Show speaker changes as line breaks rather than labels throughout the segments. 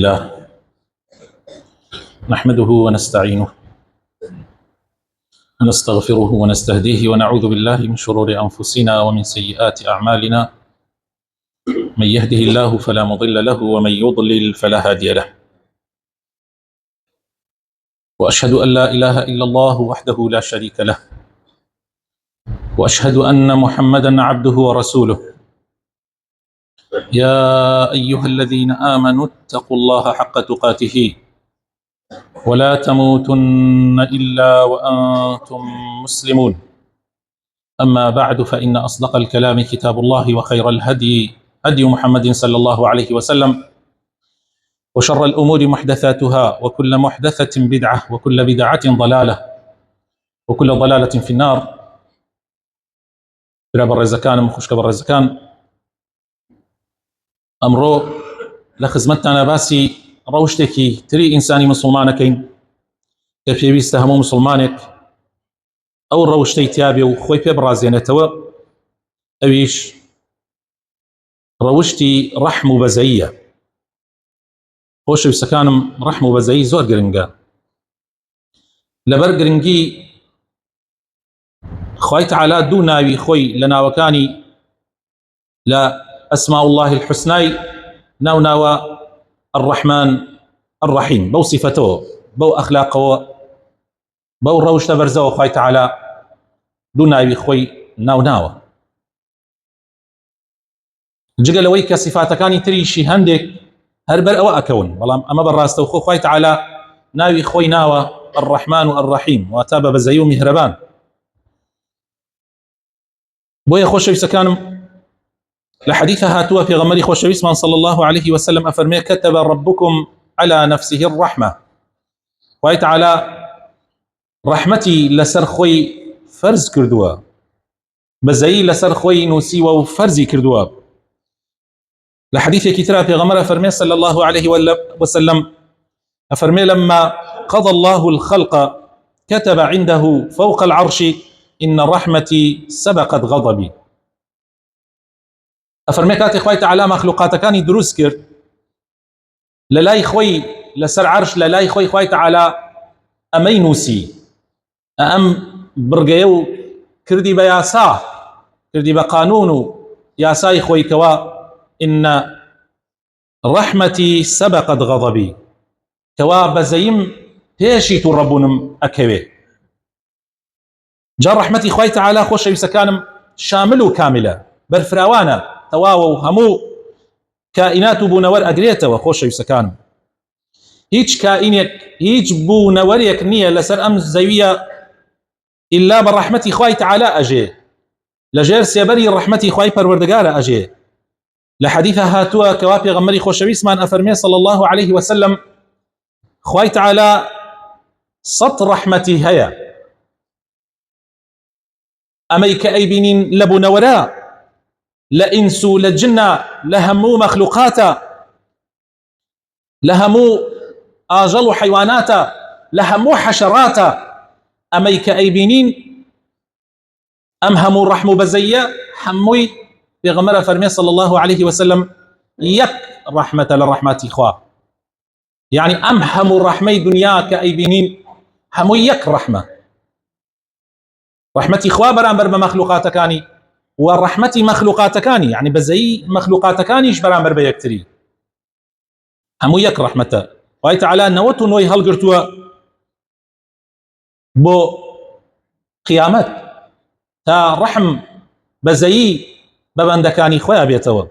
لله نحمده ونستعينه ونستغفره ونستهديه ونعوذ بالله من شرور أنفسنا ومن سيئات أعمالنا. من يهده الله فلا مضل له ومن يضلل فلا هادي له. وأشهد أن لا إله إلا الله وحده لا شريك له، وأشهد أن محمدا عبده ورسوله. يا أيها الذين آمنوا اتقوا الله حق تقاته ولا تموتن إلا وأنتم مسلمون. أما بعد، فإن أصدق الكلام كتاب الله، وخير الهدي هدي محمد صلى الله عليه وسلم، وشر الأمور محدثاتها، وكل محدثة بدعة، وكل بدعة ضلالة، وكل ضلالة في النار. برابر الرزكان مخشك بالرزكان أمرو لخزمتنا باسي روشتكي تري إنساني مسلمانكين كيف يستهمو مسلمانك أو روشتي تيابي وخوي ببرازينتوا أويش روشتي رحم بزية خوش بسكانم رحم بزية زور قرنقا لبر قرنقي خوي تعالى دوناوي خوي لنا وكاني لا أسماء الله الحسنى ناوناوا الرحمن الرحيم، بو صفته بو أخلاقه بو روش تبرزه خوي تعالى دوناوي خوي ناوناوا جگە لەوەی کە صفاتەکانی تریشی هەندێک هەربەر ئەوە ئەکەون، بەڵام ئەمە بەڕاستەوخۆ خوای تعالى ناوی خۆی ناوە الرحمن و الرحیم، واتە بە بەزەیی و میهرەبان. بۆیە خۆشەویستەکانم لە حەدیثە هاتووە پێغەمبەری خۆشەویستمان صلی الله عليه وسلم ئەفەرمێ كتب ربكم على نفسه الرحمة. خوای تعالى ڕەحمەتی لەسەر خۆی فەرز کردووە، بەزەیی لەسەر خۆی نووسیوە و فەرزی کردووە. لحديث كتاب غمر فرمي صلى الله عليه وسلم أفرمي لما قضى الله الخلق كتب عنده فوق العرش إن رحمتي سبقت غضبي. أفرمي كاتي خوي تعالى مخلوقات كاني دروس كر للاي خوي لسر عرش للاي خوي تعالى أمينوسي أم برقيو كردي بياسا كردي بقانون ياساي خوي كوا إن رحمتي سبقت غضبي كوا بزيم بيشيت ربونم أكوي. جار رحمتي خوي تعالى خوش يسكانم شامل وكاملة برفراوانا تواو همو كائنات بونور أقريته وخوش يسكانم هيج كائنك هيج بونوريك نية لسر أمس زيوية إلا برحمتي خوي تعالى أجي لجير سيبري رحمتي خوي پروردگار أجي. لحديث هاتوا كوابي غمري خوشويسمان أفرمي صلى الله عليه وسلم خوي تعالى سط رحمتي هيا أميك أيبين لبن وراء لإنسو لجنة لهمو مخلوقاتا لهمو آجل حيواناتا لهمو حشراتا أميك أيبينين أمهمو رحمو بزية حموي بغمرة فرمي صلى الله عليه وسلم يك رحمة للرحمات إخوة، يعني أمهم الرحمة دنياك أي بنين همو يك رحمة رحمة إخوة برامبر بمخلوقاتكاني والرحمة مخلوقاتكاني، يعني بزي مخلوقاتكانيش برامبر بيكتري همو يك رحمة. وهي تعالى نوتو نوي هلقرتوا بو قيامت تا رحم بزي ببندكاني خويا بيتوا.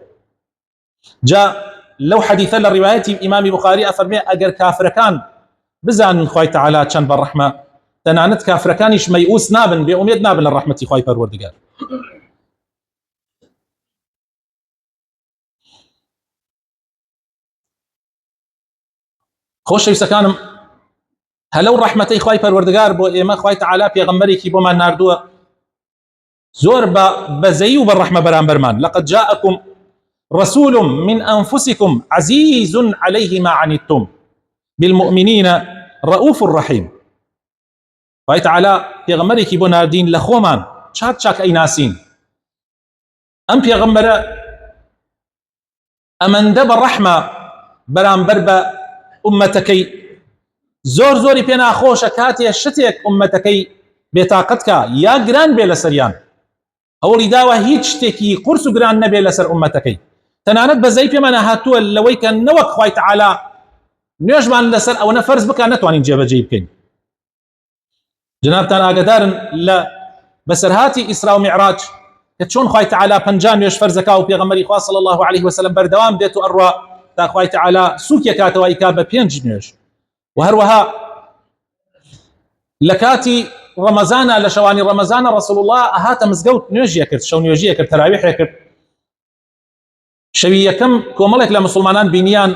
جاء لو حديث للرواية الإمام بخاري أفرمي أجر كافر كان بزان خوي تعالى كان بالرحمة تنانت كافر كانش ميؤوس نابن بأميد نابن الرحمة خوي پروردگار. خوش يسكانم هلو رحمتي خوي پروردگار بو إما خوي تعالى پیغمبري كي بما ناردوا زور بزيو بالرحمة برامبرمان. لقد جاءكم رسول من أنفسكم عزيز عليه ما عنتم بالمؤمنين رؤوف رحيم. فاي تعالى پیغمبری کی بو ناردین لخومان چاک چاک ای ناسین ام پیغمبر امنده بالرحمة برامبر ئومەتەکەی زۆر زۆری پێ ناخۆشە کاتێ شتێک ئومەتەکەی بێتاقەتکە یا گران بێ لەسەریان هەوڵی داوە هیچ شتێکی قورس و گران نەبێ لەسەر ئومەتەکەی تەنانەت بەزەی پێمان هاتووە لەوەی کە نەوەک خوای تەعالا نوێژمان لەسەر ئەوەنە فەرز بکە نەتوانین جێبەجێ بکەین. جنابتان ئاگادارن لە بەسەرهاتی ئیسرا و میعراج کە چۆن خوای تەعالا 50 نوێژ فەرزەکا و پێغەمبەری خوا صلی الله عليه وسلم بەردەوام دێت و ئەڕوا تا خوای تەعالا سووکێ کاتەوە ئیکا بە 5 نوێژ و هەروەها لە کاتی ڕەمەزانە لە شەوانی ڕەمەزانە ڕەسوڵ الله ئەهاتە مزگەوت نوێژیە کرد شەو نوێژیە کرد تەراویحێ کرد شەوی یەکەم کۆمەڵێک لە مسلمانان بینیان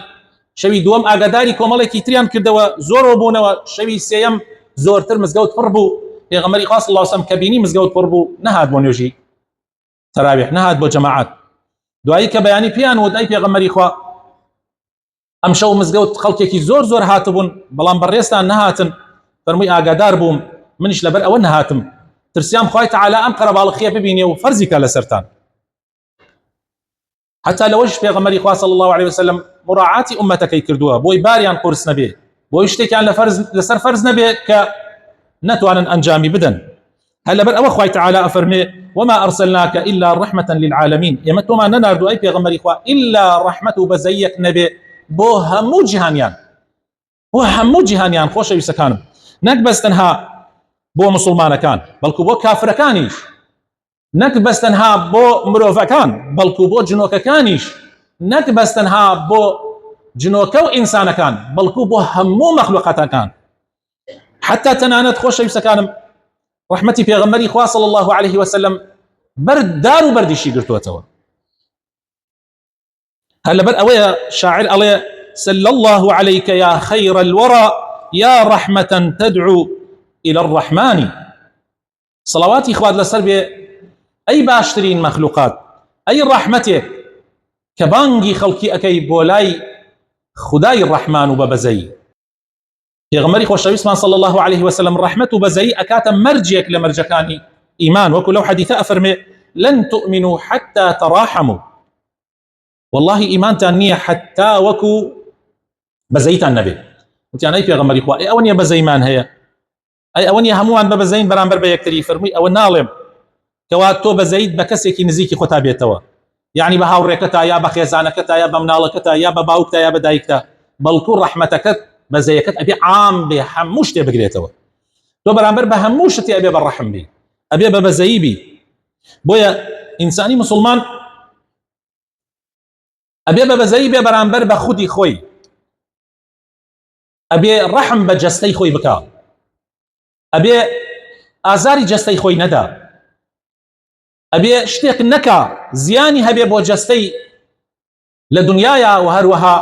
شەوی دووەم ئاگاداری کۆمەڵێکی تریان کردەوە زۆرەوە بوونەوە شەوی سێیەم زۆرتر مزگەوت پڕ بوو پێغەمبەری خوا صلی الله علیه وسلم کە بینی مزگەوت پڕ بوو نەهات بۆ نوێژی تەراویح نەهات بۆ جەماعەت دوایی کە بەیانی پیان وت ئەی پێغەمبەری خوا ئەم شەو مزگەوت خەڵکێکی زۆر زۆر هاتبوون بەڵام بەڕێستان نەهاتن فەرمووی ئاگادار بووم منیش لەبەر ئەوە نەهاتم ترسیام خوای تەعالا ئەم قەرەباڵغیە ببینێ و فەرزی کە لەسەرتان حتى لەوەش پێغەمبەری خوا صلی الله عليه وسلم مراعاتی ئومەتەکەی کردووە بۆی باریان قورس نەبێ بۆی شتێکیان لەسەر فەرز نەبێ کە نەتوانن ئەنجامی بدەن هەر لەبەر ئەوە خوای تەعالا ئەفەرمێ وما أرسلناك إلا رحمة للعالمين ئێمە تۆمان نەناردووە ئەی پێغەمبەری خوا إلا ڕەحمەت و بەزەیەک نەبێ بۆ هەموو جیهانیان خۆشەویستەکانم نەک بەس تەنها بۆ مسلمانەکان بەڵکو بۆ کافرەکانیش نەک بەس تەنها بۆ مرۆڤەکان بەڵکو بۆ جنۆکەکانیش نەک بەس تەنها بۆ جنۆکە و ئینسانەکان بەڵکو بۆ هەموو مەخلوقاتەکان حتى تەنانەت خۆشەویستەکانم ڕەحمەتی پێغەمبەری خوا صلی الله عليه وسلم بەردار و بەردیشی گرتووەتەوە هەر لەبەر ئەوەیە شاعر ئەڵێ سل الله عليك يا خير الورى يا رحمة تدعو إلى الرحمن صلواتي خواد لسر بي أي باشترين مخلوقات أي رحمتك كبانجي خلقي أكي بولاي خداي الرحمن وببزي پێغەمبەری خۆشەویستمان صلى الله عليه وسلم رحمة وبزي أكاتا مرجيك لمرجكاني إيمان وكو لو حديثة أفرمي لن تؤمنوا حتى تراحموا والله إيمان تانية حتى وكو بزيتان نبي وتيان أي پێغەمبەری خوا أي أونيا بزيمان هي أي أونيا هموان ببزين برامبر بيكتري فرمي أو ناڵێم کەوا تۆ بەزەیت بە کەسێکی نزیکی خۆتا بێتەوە یعنی بە هاوڕێکەتا یا بە خێزانەکەتا یا بە مناڵەکەتا یا بە باوکتا یا بە دایکتا بەڵکو ڕەحمەتەکەت بەزەیەکەت ئەبێ عام بێ هەموو شتێ بگرێتەوە تۆ بەرامبەر بە هەموو شتێ ئەبێ بە ڕەحم بی ئەبێ بە بەزەیی بی بۆیە ئینسانی مسلمان ئەبێ بە بەزەیی بێ بەرامبەر بە خودی خۆی ئەبێ ڕەحم بە جەستەی خۆی بکە ئەبێ ئازاری جەستەی خۆی نەدا ئەبێ شتێک نەکا زیانی هەبێ بۆ جەستەی لە دنیاە و هەروەها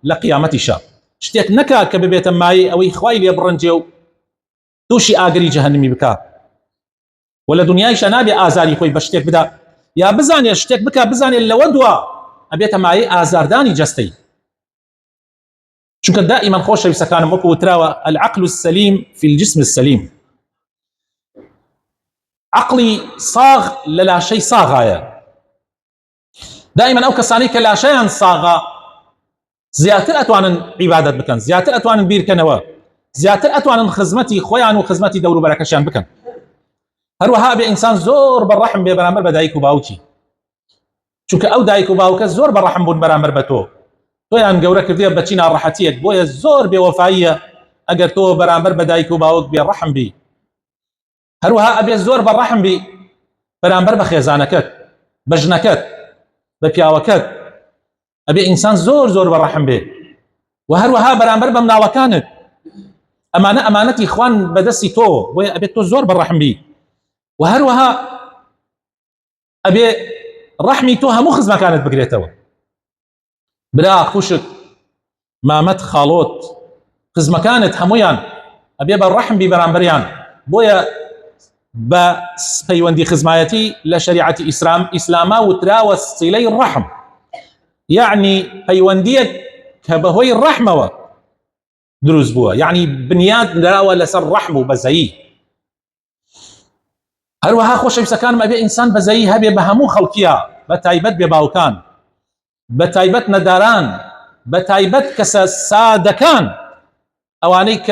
لە قیامەتیشە شتێک نەکا کە ببێتە مایە ئەوەی خوای لێ بڕەنجێ و تووشی ئاگری جەهەنمی بکە و لە دنیایشە نابێ ئازاری خۆی بە شتێک بدا یا بزانێ شتێک بکە بزانێ لەوە دووە ئەبێتە مایە ئازاردانی جەستەی چونکە دائیما خۆشەویستەکانم وەکو وتراوە العقل السليم في الجسم السليم عقلی ساغ لە لاشەی ساغایە دائیما ئەو کەسانی کە لاشەیان ساغا زیاتر ئەتوانن عیبادەت بکەن زیاتر ئەتوانن بیرکەنەوە زیاتر ئەتوانن خزمەتی خۆیان و خزمەتی دەور و بەرەکەشیان بکەن هەروەها بێ ئینسان زۆر بەڕەحم بێ بەرامبەر بە دایک و باوکی چونکە ئەو دایک و باوکە زۆر بەڕەحم بوون بەرامبەر بە تۆ تۆیان گەورە کردێ بەچی ناڕەحەتیەک بۆیە زۆر بێوەفاییە ئەگەر تۆ بەرامبەر بە دایک و باوک بێ ڕەحم بی هەروەها ئەبێ زۆر بەڕەحم بی بەرامبەر بە خێزانەکەت بە ژنەکەت بە پیاوەکەت ئەبێ ئینسان زۆر زۆر بەڕەحم بێ و هەروەها بەرامبەر بە مناڵەکانت ئەمانە ئەمانەتی خوان بەدەستی تۆ بۆیە ئەبێت تۆ زۆر بەڕەحم بی و هەروەها ئەبێ ڕەحمی تۆ هەموو خزمەکانت بگرێتەوە برا خوشک مامەت خاڵۆت خزمەکانت هەمویان ئەبێ بە ڕەحم بی بەرامبەریان بۆیە بە پەیوەندی خزمایەتی لە شەریعەتی ئیسلاما وتراوە سیلەی ڕەحم یعنی پەیوەندیەک کە بەهۆی ڕەحمەوە دروست بووە یعنی بنیاد دراوە لەسەر ڕەحم و بەزەیی هەروەها خۆشەویستەکانم ئەبێ ئینسان بەزەیی هەبێ بە هەموو خەڵکیە بە تایبەت بێ باوکان بە تایبەت نەداران بتايبت كس سادة كان أوانيك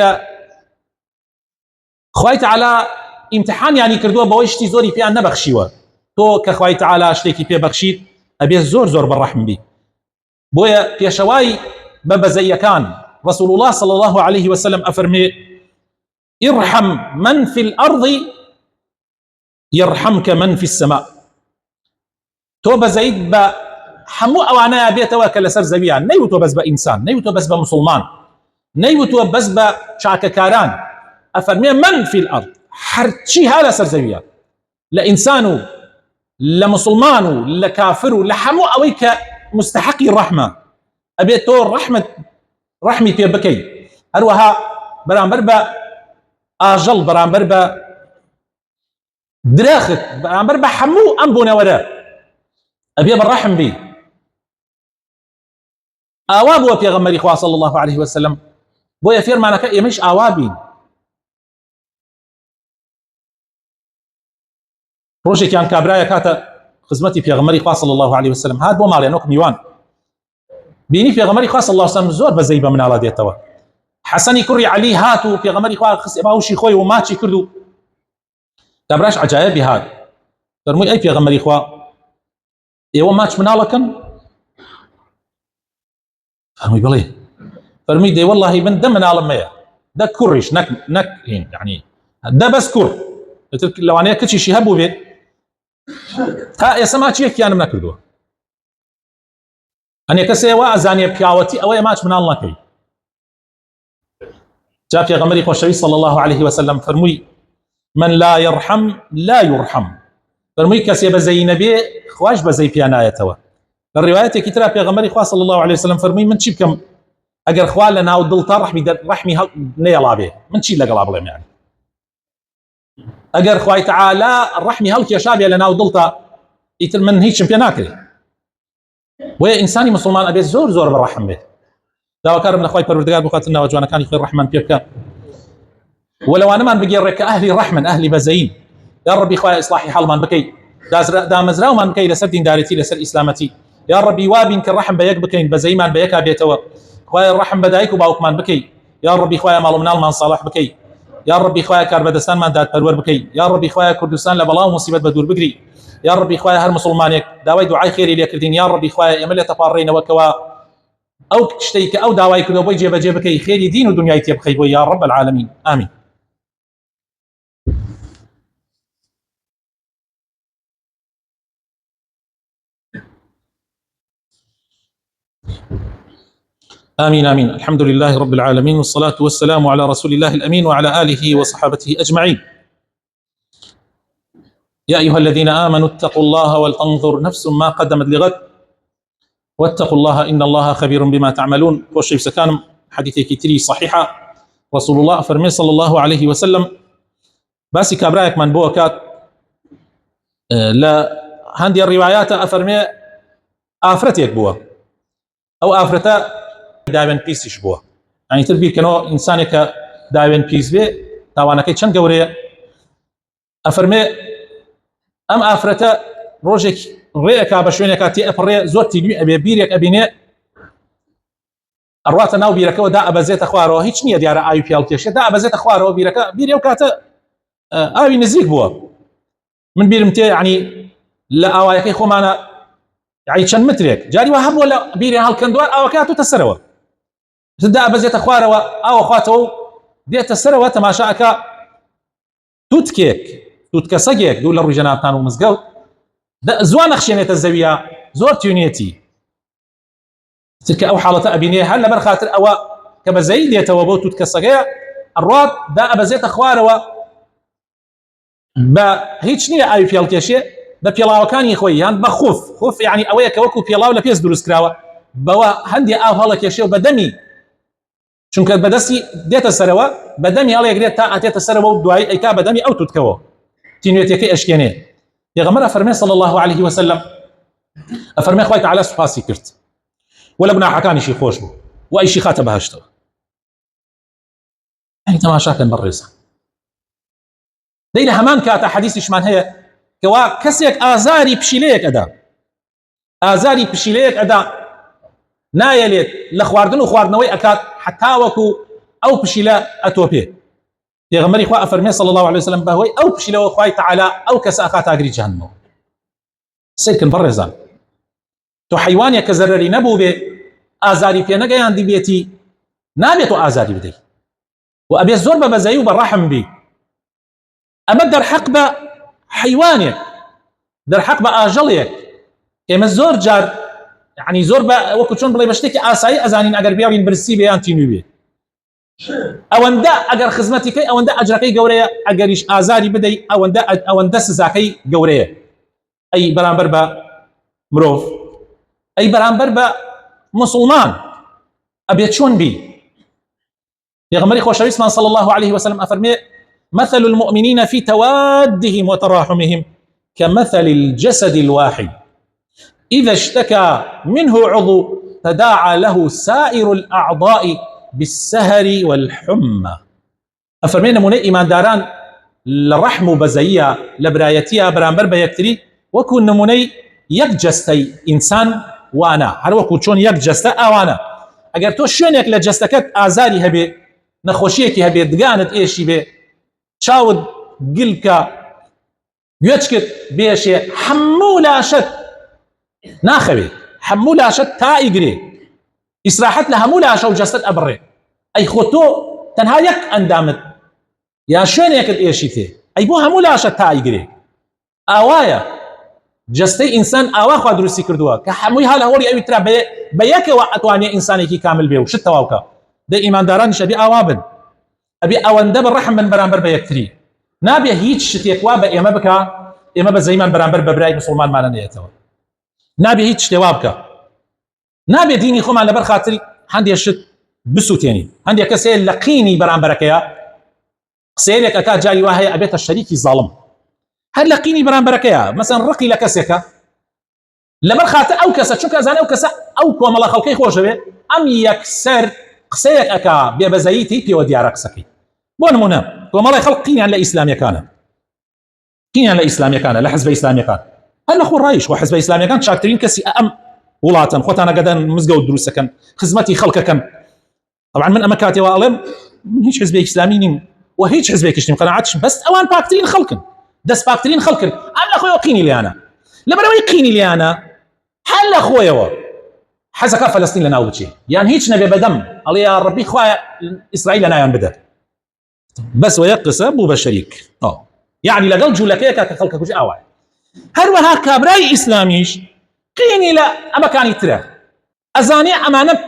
خوای تعالی امتحانیانی کردووە بەوەی شتی زۆری پێیان نەبەخشیوە تۆ کە خوای تعالی شتێکی پێبەخشیت ئەبێ زۆر بەڕەحم بی بۆیە پێشەوای بە بەزەیەکان رسول الله صلى الله عليه وسلم أفرمي ارحم من في الأرض يرحمك من في السماء تۆ بەزەیت بە هەموو ئەوانەیە بێتەوە کە لەسەر زەویان نەیوتۆ بەس بە ئینسان نەیوتۆ بەس بە مسلمان نەیوتۆ بەس بە چاکەکاران أفرمي من في الأرض هرچی ها لەسەر زەویە لە ئینسان و لە مسلمان و لە کافر و لە هەموو ئەوەی کە مستحقی ڕەحمە ئەبێت تۆ ڕەحمی پێ بکەی هەروەها بەرامبەر بە ئاژەڵ بەرامبەر بە درەخت بەرامبەر بە هەموو ئەم بوونەوەرە ئەبێ بەڕەحم بی ئاوا بووە پێغەمبەری خوا صلی الله عليه وسلم بۆیە فێرمانەکە ئێمەش ئاوا بین ڕۆژێکیان کابرایە کاتە خزمەتی پێغەمبەری خوا صلی الله عليه وسلم هات بۆ ماڵێ نۆک میوان بینی پێغەمبەری خوا صلی الله عليه وسلم زۆر بەزەی بە مناڵە دێتەوە حەسەنی کوڕی عەلی هات و پێغەمبەری خوا خست باوشی خۆی و ماچی کرد و کابراش عەجایبی هات فەرمووی ئەی پێغەمبەری خوا ئێوە ماچ مناڵەکەن فەرمووی بڵێ فەرمووی دەی وەڵڵاهی من دە مناڵم هەیە دە کوڕیش نەک هین یعنی دە بەس کوڕ لەوانەیە کچیشی هەبوو بێت تا ئێستا ماچیەکیانم نەکردووە ئەنێ کەسێ وا ئەزانێ پیاوەتی ئەوەیە ماچ مناڵ نەکەی جا پێغەمبەری خۆشەویست صلی الله عليه وسلم فەرمووی من لا يرحم لا يرحم فەرمووی کەسێ بەزەی نەبێ خواش بەزەی پێ نایەتەوە لە ڕیوایەتێکی ترا پێغەمبەری خوا صلی الله عليه وسلم فەرمووی من چی بکەم ئەگەر خوا لە ناو دڵتا ڕەحمی نەیەڵا بێ من چی لەگەڵا بڵێم یعنی ئەگەر خوای تعالی ڕەحمی هەڵکێشا بێ لە ناو دڵتا ئیتر من هیچم پێ ناکرێ بۆیە ئینسانی مسلمان ئەبێت زۆر بەڕەحم بێت داواکارم لە خوای پەروەردگار بخواتن ناوە جوانەکانی خۆی ڕەحمان پێ بکە وەلەوانەمان بگێڕێ کە ئەهلی ڕەحمن ئەهلی بەزەین یا ڕەبی خوای ئیسلاحی حاڵمان بکەی دامەزراومان بکەی لەسەر دینداریتی لەسەر ئیسلامەتی یا ڕەبی وابین کە ڕەحم بە یەک بکەین بەزەیمان بە یەکا بێتەوە خوای ڕەحم بە دایک و باوکمان بکەی یا ڕەبی خوای ماڵ و مناڵمان ساڵح بکەی یا ڕەبی خوای کاربەدەستانمان دادپەروەر بکەی یا ڕەبی خوای کوردستان لە بەڵاو موسیبەت بە دوور بگری یا ڕەبی خوای هەر مسلمانێک داوای دوعای خێری لێکردین یا ڕەبی خوای ئێمە لێ تەپاڕێینەوە کەوا ئەو شتەی کە ئەو داوای کردەوە بۆی جێبەجێ بکەی خێری دین و دنیای تێ بخەی بۆ یا ڕەب العالەمین ئامین آمين آمين الحمد لله رب العالمين والصلاة والسلام على رسول الله الأمين وعلى آله وصحابته أجمعين يا أيها الذين آمنوا اتقوا الله ولتنظر نفس ما قدمت لغد واتقوا الله إن الله خبير بما تعملون والشيء سكان حديث كتير صحيحة رسول الله فرمي صلى الله عليه وسلم باسي كابرايك من بوكات لا هندي الروايات أفرمي آفرتك بوا أو آفرتا داوێن پیسیش بووە ئەنی تر بیرکەنەوە ئینسانێکە داوێن پیس بێ تاوانەکەی چەند گەورەیە ئەفەرمێ ئەم ئافرەتە ڕۆژێک ڕێەکا بە شوێنێکا تێ ئەپڕێ زۆر تیلوی ئەبێ بیرێک ئەبینێ ئەڕواتە ناو بیرەکەەوە دا ئەبەزێتە خوارەوە هیچ نییە دیارە ئاوی پیاڵ کێشێ دا ئەبەزێتە خوارەوە بیرەکە بیرێ و کاتە ئاوی نزیک بووە من بیرم تێ یعنی لە ئاوایەکەی خۆمانە یعنی چەند مترێک جاری وا هەبووە لە بیرێ هەڵکەندووار ئاوەکە هاتووتە سەرەوە دا بەزێتە خوارەوە ئاوە خواتەوە و دێتە سەرەوە تەماشاکە تووتکە سەگێک دوو لە ڕووی جەنابتان و مزگەوت زوان نەخشێنێتە زەویە زۆر تیونێتی ترکە ئەو حاڵەتە ئەبینێ هەر لەبەر خاتر ئەوە کە بەزەی دێتەوە بۆ تووتکە سەگەیە ئەڕوات دا ئەبەزێتە خوارەوە بە هیچ نییە ئاوی پێڵکێشێ بە پێڵاوەکانی خۆی یان بە خوف یعنی ئەوەیە کە وەکو پێڵاو لە پێش دروست کراوە بەوە هەندی ئاو هەڵەکێشێ و بەدەمی چونکە بەدەستی دێتە سەرەوە بەدەمی هەڵێگرێت تا ئاتێتە سەرەوە و دوایی ئەیکا بەدەمی ئەو تووتکەوە تینوێتەکەی ئەشکێنێ پێغەمبەر ئەفەرمێ صلی الله عليه وسلم ئەفەرمێ خوای تعالی سوپاسی کرد و لە گوناحەکانیشی خۆش بوو و ئەیشی خاتە بەهەشتەوە ئەی تەماشاکەن بەڕێزە دەی لە هەمان کاتە حەدیثیشمان هەیە کەوا کەسێک ئازاری پشیلەیەک ئەدا نایەلێت لە خواردن و خواردنەوەی ئەکات حتا وەکو ئەو پشیلە ئەتۆپێ. پێغەمبەری خوا ئەفەرمێ صلی الله عليه وسلم بەهۆی ئەو پشیلەوە خوای تەعالا ئەو کەسە ئەخات ئاگری جەهەنەمەوە. سیرکن بەڕێزان، تۆ حیوانێک کە زەرەری نەبوو بێ ئازاری پێ نەگەیاندی بێتی نابێت و ئازاری بدەیت و ئەبێ زۆر بە بەزایی و بەڕەحم بی. ئەمە دەرحەق بە حیوانێک، دەرحەق بە ئاژەڵێک. ئێمە زۆر جار یعنی زۆر بە وەکو چۆن بڵێ بە شتێکی ئاسایی ئەزانین ئەگەر بیاوین برسی بێ یان تینوی بێ. ئەوەندە ئەگەر خزمەتیکەی ئەوەندە ئەجرەکەی گەورەیە، ئەگەریش ئازاری بدەیت ئەوەندە سزاکەی گەورەیە. ئەی بەرامبەر بە مرۆڤ، ئەی بەرامبەر بە مسلمان ئەبێت چۆن بی. پێغەمبەری خۆشەویستمان صلی الله عليه وسلم ئەفەرمێ مثل المؤمنين في توادهم وتراحمهم كمثل الجسد الواحد إذا اشتكى منه عضو تداعى له سائر الأعضاء بالسهر والحمى. أفرمي نموني إيمان داران لرحم بزية لبرايتية برانبر بيكتري وكو نموني يكجستي إنسان وانا هر وكو چون يكجست أوانا أجر تو شونك لجستكت آزاري هبي نخوشيكي هبي دقانت إيشي بي چاود قلكا يوچكت بيشي حمولاشت ناخوي حمولاشت تا يقري إسراحت لها مولاشة وجستت أبري أي خطو تنها يك أندامت يا شون يكد إيشي تي أي بوها مولاشة تا يقري آوايا جستي إنسان آوا خوا دروسي كردوا كحموي هالا هوري أوي ترى بيك وأتواني إنساني كي كامل بيو شتا واوكا ده إيمان داران شبي آوابن أبي أوندب الرحم من برانبر بيكتري نابي هيتش شتيك وابا إما بكا إما بزيمان برانبر ببراي مسلمان مالا نيتوا نابي هيتش توابكا نابي ديني خو على بر خاطري عندي الشت بسوتيني عندي كسيل لقيني برانبركيا قسيلك أكا جاي وهي أبيت الشريك ظالم هل لقيني برانبركيا مثلا رقي لكسيكا لبر خاطر أو كسا شو كازان أو كسا أو كوام الله خلقي خوشبه أم يكسر قسيك أكا بيبزايتي بيودي عرقسكي بون منا كوام الله خلقيني على إسلامي كان قيني على إسلامي كان لحزب إسلامي كان هل أخو الرئيس وحزب إسلامي كان شاكترين كسي أم ولاتا خوتانا قدان مزقو دروسا كان خزمتي خلقا كان طبعا من أمكاتي وألم من هيش حزب إسلامي وهيش حزب كشتم قناعاتش بس أوان باكترين خلقا دس باكترين خلقا هل أخويا قيني لي أنا لما يقيني لي أنا هل أخويا حزكا فلسطين لنا أول شيء يعني هيش نبي بدم الله يا ربي خوايا إسرائيل لنا ينبدأ بس ويقص بو بشريك يعني لقل جولكيكا كخلقا كوش أواي هروها كابراي إسلاميش قيني لا أما كان يترى أزاني أمانة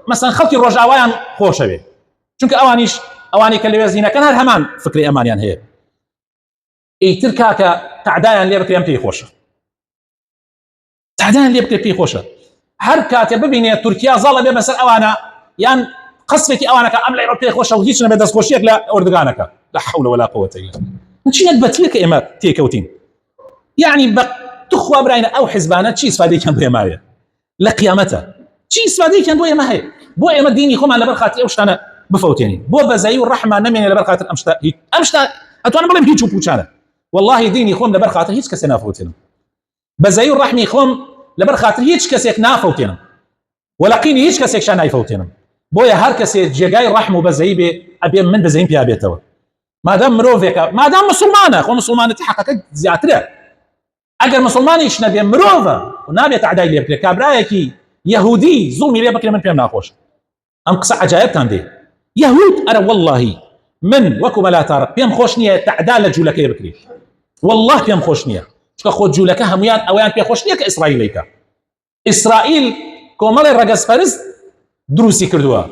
مثلا خلقي الرجاوان خوشة بي چونك أواني كاللي وزينة كان هر همان فكري أمانيان هي تركاك تعدايا اللي بكري أمتي خوشة تعدايا اللي بكري خوشة هر كاتب ببيني تركيا ظل بي مثلا أوانا يعني قصفك أوانك أملي ربتي خوشة وهيش نبدأ خوشيك لا أردقانك لا حول ولا قوة إلا بالله نشي نكبت لك إما تيكوتين يعني تخوى براينا أو حزبانة شي استفادي كان بويا مايا لقيامته شي استفادي كان بويا ماهي بويا ما ديني خم على برخاتي أوش أنا بفوتيني بو بزاي والرحمة نميني لبرخات أمشتا أتوانا بلهم هيجو بوشانا والله ديني خم لبرخاتي هيج كسي نافوتينا بزاي والرحمة خم لبرخاتي هيج كسيك نافوتينا ولقيني هيج كسيك شان يفوتينا بويا هر كسي جيجاي رحمة بزاي بي أبي من بزاين بيا بيتوا ما دام مروفيكا ما دام مسلمانة خو مسلمانة تحقق زياتره اگر مسلمانیش نبی مروفه و نبی تعدای لی بکره کابرای کی یهودی ظلمی لی بکره من پیم ناخوش ام قصه عجایب تندی یهود ارى والله من وكو لا ترى بيم خوشنيه تعدال جولكه بكري والله بيم خوشنيه شكا خود جولكه هميان اويان بي خوشنيه كاسرائيليكا اسرائيل كومال الرقص فرز دروسي كردوا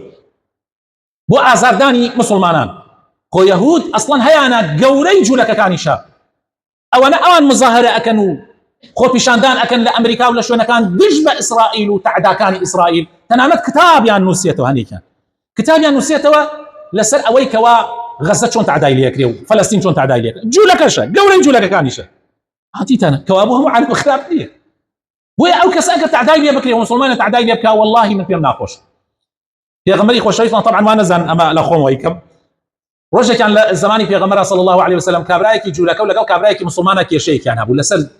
بو ازارداني مسلمانان خو يهود اصلا هيانا قوري جولكه كاني شاب اوان مظاهره اكنوا خو بيشاندان اكن لامريكا ولا شو كان دجب اسرائيل وتعدا كان اسرائيل تنامت كتاب يا نوسيته هني كان كتاب يا نوسيته لسر اويك وا غزه شلون تعداي لي كريو فلسطين شلون تعداي لي جولكشا قوري جولك كانيشا عطيت انا كوابهم على الخلاف دي ويا او كساك تعداي لي بكري ومسلمان تعداي لي بكا والله من فيهم ناقوش يا غمري خوش شيطان طبعا ما نزن اما لاخوم ويكم رجع كان الزماني في غمره صلى الله عليه وسلم كابرايك جولك ولا كابرايك مسلمانك يا شيخ يعني ابو لسل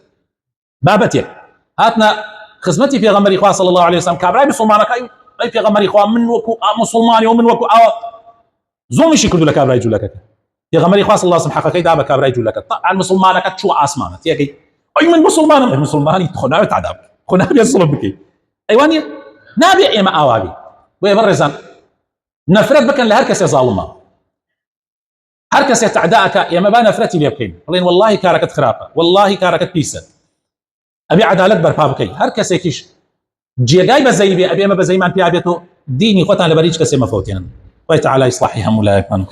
بابتك هاتنا خزمتي في غمر إخوة صلى الله عليه وسلم كابراي مسلمانك أي في غمر إخوة من وكو مسلماني ومن وكو زوم شي كردو لك ابراي جولك يا غمر إخوة صلى الله عليه وسلم حقك دابا كابراي جولك طبعا مسلمانك تشو اسمانك يا اي من مسلماني تخنا تعذب خنا يصلب بك ايواني نابع ما اوابي ويبرزن نفرت بكن لهركس يا ظالمه هركس يتعداك يا ما بان نفرتي ليبكين والله كاركت خرافه والله كاركت بيسه ابي عدالة برفابكي هركس يكيش جيغاي بزيبي ابي ما بزي ما بيابيتو ديني خوتان لبريج كسي مفوتين ويتعالى يصلحهم ولا يكونوا